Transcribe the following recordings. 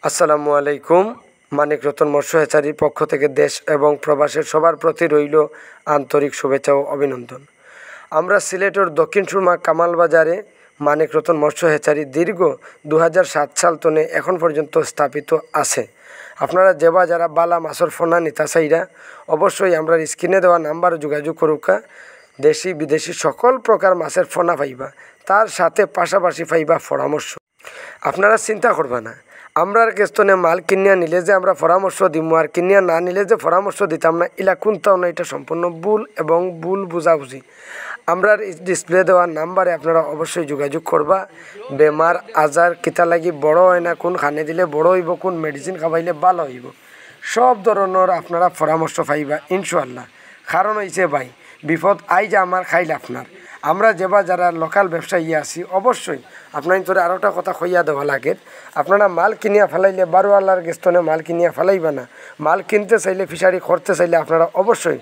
আসসালামু আলাইকুম। মানিক রতন মৎস্য হ্যাচারির পক্ষ থেকে দেশ এবং প্রবাসের সবার প্রতি রইল আন্তরিক শুভেচ্ছা ও অভিনন্দন। আমরা সিলেটের দক্ষিণ সুরমা কামাল বাজারে মানিক রতন মৎস্য হ্যাচারি দীর্ঘ 2007 সাল তনে এখন পর্যন্ত স্থাপিত আছে। আপনারা যেবা যারা বালা মাছর ফোনা নিতা চাইরা অবশ্যই আমরা স্ক্রিনে দেওয়া নাম্বারে যোগাযোগ করুকা। দেশি বিদেশি সকল প্রকার মাছের ফোনা পাইবা, তার সাথে পাশাপাশি পাইবা পরামর্শ। আপনারা চিন্তা করবা না আমরার কেস্তনে মাল কিনিয়া নিলে যে আমরা পরামর্শ দিমু আর কিনিয়া না নিলে যে পরামর্শ দিতাম না, ইলা কোনটাও না। এটা সম্পূর্ণ ভুল এবং ভুল বুঝাবুঝি। আমরার ডিসপ্লে দেওয়া নাম্বারে আপনারা অবশ্যই যোগাযোগ করবা। বেমার আজার কিতা লাগি বড় হয় না, কোন খানে দিলে বড় হইব, কোন মেডিসিন খাওয়াইলে ভালো হইব, সব ধরনের আপনারা পরামর্শ পাইবা ইনশাআল্লাহ। কারণ হইছে ভাই, বিপদ আই যে আমার খাইলে আপনার। আমরা যেবা যারা লোকাল ব্যবসায়ী আছি অবশ্যই আপনার তোরে আরও একটা কথা কইয়া দেওয়া লাগে। আপনারা মাল কিনিয়া ফেলাইলে বারোয়ালার গেস্তনে মাল কিনিয়া ফেলাইবা না। মাল কিনতে চাইলে ফিশারি করতে চাইলে আপনারা অবশ্যই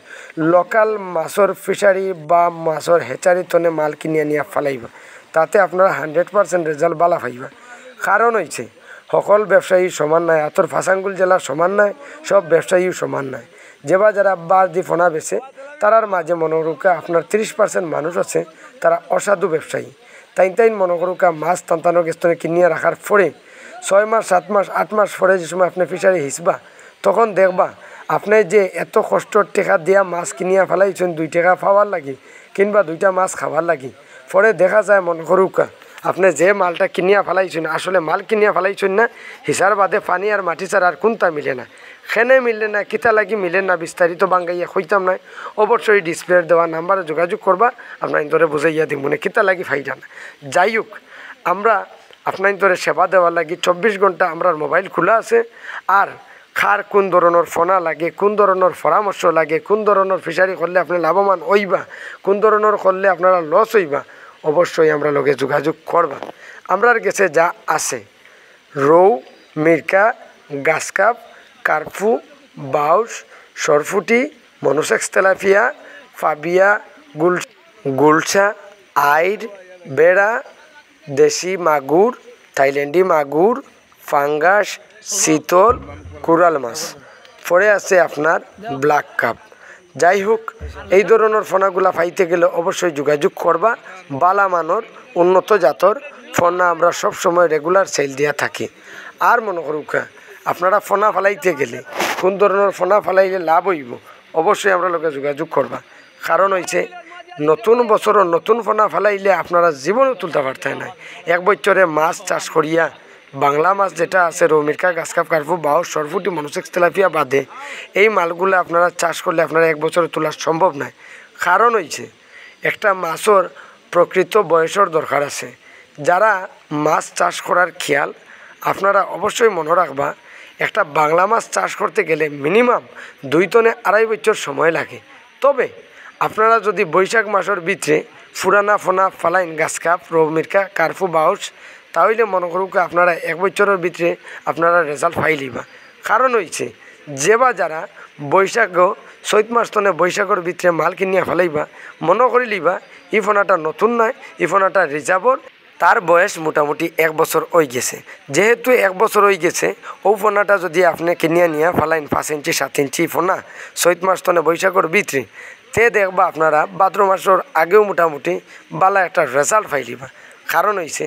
লোকাল মাছর ফিশারি বা মাছর হেচারি তনে মাল কিনিয়া নিয়ে ফেলাইবা। তাতে আপনারা 100% রেজাল্ট বালা পাইবা। কারণ হইছে সকল ব্যবসায়ী সমান নয়, আতর ফাসাঙ্গুল জেলা সমান নয়, সব ব্যবসায়ীও সমান নয়। যেবা যারা বাস দি ফোনা বেছে তারার মাঝে মনোরুকা আপনার 30% মানুষ আছে তারা অসাধু ব্যবসায়ী। তাই মনোরুকা মাছ তান্তানো গেস্তনে কিনিয়া রাখার পরে 6 মাস 7 মাস 8 মাস পরে যে সময় আপনি ফিশারি হিসবা তখন দেখবা আপনি যে এত কষ্টর টেকা দিয়া মাছ কিনিয়া ফেলাইছেন 2 টাকা পাওয়ার লাগি কিংবা 2টা মাছ খাবার লাগি, পরে দেখা যায় মনোরুকা আপনি যে মালটা কিনিয়া ফেলাইছেন আসলে মাল কিনিয়া ফেলাইছেন না, হিসার বাদে পানি আর মাটি ছাড়া আর কোনটা মিলে না। খেনে মিলে না, কিতা লাগি মিলে না, বিস্তারিত বাঙ্গাইয়া হইতাম না। অবশ্যই ডিসপ্লের দেওয়া নাম্বারে যোগাযোগ করবা, আপনার ধরে বুঝাইয়া দিব না কিতা লাগি ফাইটা না। যাই হোক, আমরা আপনার ধরে সেবা দেওয়ার লাগি 24 ঘন্টা আমরা মোবাইল খোলা আছে। আর খার কোন ধরনের ফোনা লাগে, কোন ধরনের পরামর্শ লাগে, কোন ধরনের ফিশারি করলে আপনি লাভবান হইবা, কোন ধরনের করলে আপনারা লস হইবা, অবশ্যই আমরা লগে যোগাযোগ করবা। আমরার কাছে যা আছে রৌ, মির্কা, গাছকাপ, কার্পু, বাউস, সরফুটি, মনোসেক্স তেলাপিয়া, ফাবিয়া, গুলশা, আইর, বেড়া, দেশি মাগুর, থাইল্যান্ডি মাগুর, ফাঙ্গাস, শীতল, কুরাল মাছ, পরে আছে আপনার ব্ল্যাক কাপ। যাই হোক, এই ধরনের ফোনাগুলা পাইতে গেলে অবশ্যই যোগাযোগ করবা। বালা মানর উন্নত জাতর ফোনা আমরা সব সময় রেগুলার সেল দিয়া থাকি। আর মনে করুকা আপনারা ফোনা ফেলাইতে গেলে কোন ধরনের ফোনা ফেলাইলে লাভ হইব অবশ্যই আমরা লোকে যোগাযোগ করবা। কারণ হইছে নতুন বছরও নতুন ফোনা ফেলাইলে আপনারা জীবনও তুলতে পারতেন না। 1 বছরে মাছ চাষ করিয়া বাংলা মাছ যেটা আছে রৌ, মির্কা, গাছকাপ, কার্পু, বাউস, সরফুটি, মনোসেক্স তেলাপিয়া বাদে এই মালগুলো আপনারা চাষ করলে আপনারা 1 বছরে তোলা সম্ভব নয়। কারণ হইছে একটা মাছর প্রকৃত বয়সের দরকার আছে। যারা মাছ চাষ করার খেয়াল আপনারা অবশ্যই মনে রাখবা, একটা বাংলা মাছ চাষ করতে গেলে মিনিমাম 2 থেকে 2.5 বছর সময় লাগে। তবে আপনারা যদি বৈশাখ মাসের ভিতরে ফুরানা ফোনা ফালাইন গাছকাপ, রৌ, মির্কা, কার্পু, বাউস, তাহলে মনে করুক আপনারা 1 বছরের ভিতরে আপনারা রেজাল্ট পাইলিবা। কারণ হইছে যেবা যারা বৈশাখ চৈত মাস তনে বৈশাখের ভিতরে মাল কিনিয়া ফেলাইবা মনে করিলিবা ই ফোনাটা নতুন নয়, ই ফোনাটা রিজার্ভর, তার বয়স মোটামুটি 1 বছর হয়ে গেছে। যেহেতু 1 বছর হয়ে গেছে ও ফোনাটা যদি আপনি কিনিয়া নিয়ে ফেলাইন 5 ইঞ্চি 7 ইঞ্চি ফোনা চৈত মাস তনে বৈশাখের ভিতরে, তে দেখবা আপনারা ভাদ্র মাসের আগেও মোটামুটি বালা একটা রেজাল্ট পাইলিবা। কারণ হইছে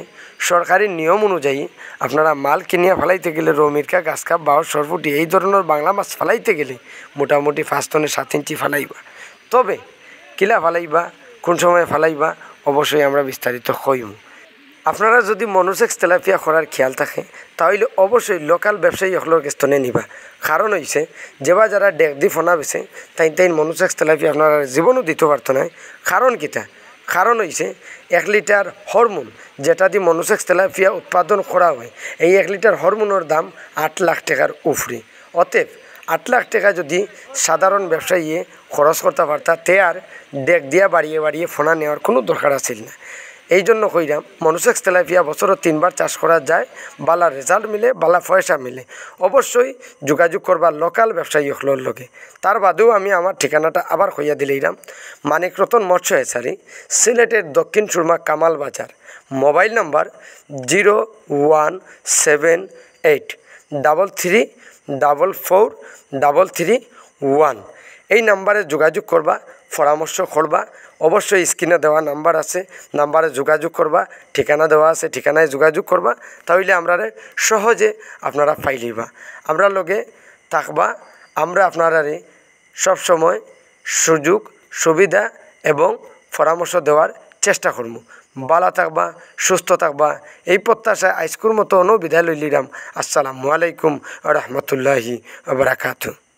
সরকারি নিয়ম অনুযায়ী আপনারা মাল কিনিয়া ফেলাইতে গেলে রৌ, মির্কা, গাছকাপ, বাউস, সরফুটি এই ধরনের বাংলা মাছ ফেলাইতে গেলে মোটামুটি 5 থেকে 7 ইঞ্চি ফেলাইবা। তবে কিলা ফেলাইবা, কোন সময় ফেলাইবা অবশ্যই আমরা বিস্তারিত কইম। আপনারা যদি মনোসেক্স তেলাপিয়া করার খেয়াল থাকে তাহলে অবশ্যই লোকাল ব্যবসায়ী সকলের কেস্তনে নিবা। কারণ হইছে যেবা যারা ডেক দি ফোনা বেছে তাই মনোসেক্স তেলাপিয়া আপনারা জীবনও দিতে পারতো না। কারণ কিতা? কারণ হইছে 1 লিটার হরমোন যেটা দিয়ে মনোসেক্স তেলাপিয়া উৎপাদন করা হয়, এই 1 লিটার হরমোনের দাম 8 লাখ টাকার উপরে। অতএব 8 লাখ টাকা যদি সাধারণ ব্যবসায়ী খরচ করতে পারতা তে আর ডেক দিয়া বাড়িয়ে ফোনা নেওয়ার কোনো দরকার আছিল না। এই জন্য কইরাম মনোসেক্স তেলাপিয়া বছরে 3 বার চাষ করা যায়, বালা রেজাল্ট মিলে, বালা পয়সা মিলে। অবশ্যই যোগাযোগ করবা লোকাল ব্যবসায়ী সকলের লগে। তার বাদেও আমি আমার ঠিকানাটা আবার কইয়া দিলাম, মানিক রতন মৎস্য হ্যাচারি, সিলেটের দক্ষিণ সুরমা কামাল বাজার। মোবাইল নাম্বার 0178 33443331 এই নাম্বারে যোগাযোগ করবা, পরামর্শ করবা। অবশ্যই স্ক্রিনে দেওয়া নাম্বার আছে, নাম্বারে যোগাযোগ করবা, ঠিকানা দেওয়া আছে, ঠিকানায় যোগাযোগ করবা। তাহলে আমরা সহজে আপনারা পাইলিবা, আমরা লগে থাকবা। আমরা আপনারারে সবসময় সুযোগ সুবিধা এবং পরামর্শ দেওয়ার চেষ্টা করব। ভালো থাকবা, সুস্থ থাকবা, এই প্রত্যাশায় আজকের মতো বিদায় লইলিরাম। আসসালামু আলাইকুম ওয়া রাহমাতুল্লাহি ওয়া বারাকাতুহু।